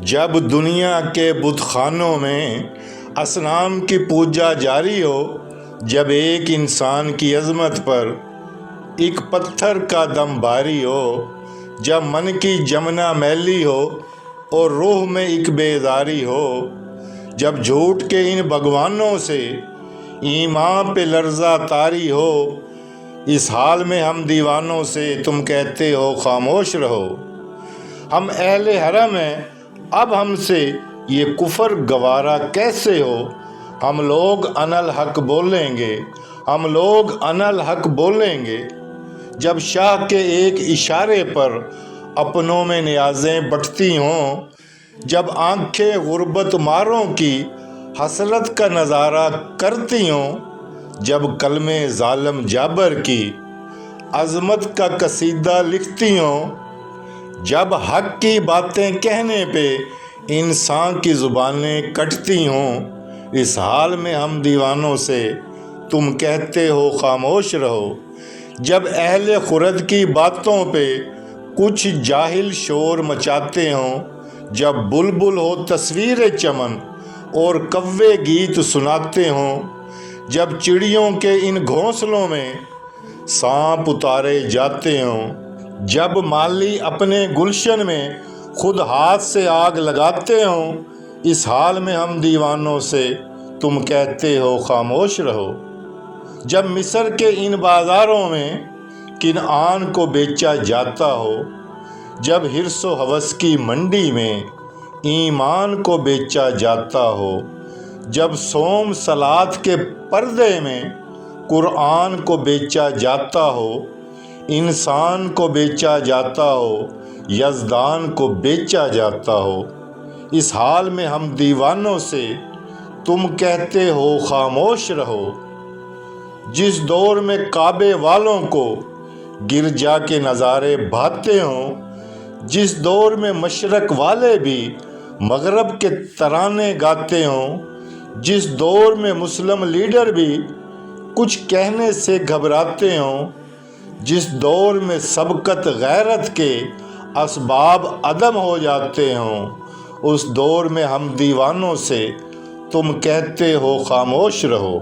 جب دنیا کے بت خانوں میں اصنام کی پوجا جاری ہو، جب ایک انسان کی عظمت پر ایک پتھر کا دم بھاری ہو، جب من کی جمنا میلی ہو اور روح میں ایک بیزاری ہو، جب جھوٹ کے ان بھگوانوں سے ایمان پہ لرزہ طاری ہو، اس حال میں ہم دیوانوں سے تم کہتے ہو خاموش رہو۔ ہم اہل حرم ہیں، اب ہم سے یہ کفر گوارا کیسے ہو؟ ہم لوگ انا الحق بولیں گے، ہم لوگ انا الحق بولیں گے۔ جب شاہ کے ایک اشارے پر اپنوں میں نیازیں بٹتی ہوں، جب آنکھیں غربت ماروں کی حسرت کا نظارہ کرتی ہوں، جب کلمے ظالم جابر کی عظمت کا قصیدہ لکھتی ہوں، جب حق کی باتیں کہنے پہ انسان کی زبانیں کٹتی ہوں، اس حال میں ہم دیوانوں سے تم کہتے ہو خاموش رہو۔ جب اہل خرد کی باتوں پہ کچھ جاہل شور مچاتے ہوں، جب بلبل ہو تصویر چمن اور کوے گیت سناتے ہوں، جب چڑیوں کے ان گھونسلوں میں سانپ اتارے جاتے ہوں، جب مالی اپنے گلشن میں خود ہاتھ سے آگ لگاتے ہوں، اس حال میں ہم دیوانوں سے تم کہتے ہو خاموش رہو۔ جب مصر کے ان بازاروں میں کنعان کو بیچا جاتا ہو، جب حرص و ہوس کی منڈی میں ایمان کو بیچا جاتا ہو، جب صوم صلات کے پردے میں قرآن کو بیچا جاتا ہو، انسان کو بیچا جاتا ہو، یزدان کو بیچا جاتا ہو، اس حال میں ہم دیوانوں سے تم کہتے ہو خاموش رہو۔ جس دور میں کعبے والوں کو گرجا کے نظارے بھاتے ہوں، جس دور میں مشرق والے بھی مغرب کے ترانے گاتے ہوں، جس دور میں مسلم لیڈر بھی کچھ کہنے سے گھبراتے ہوں، جس دور میں سبقت غیرت کے اسباب عدم ہو جاتے ہوں، اس دور میں ہم دیوانوں سے تم کہتے ہو خاموش رہو۔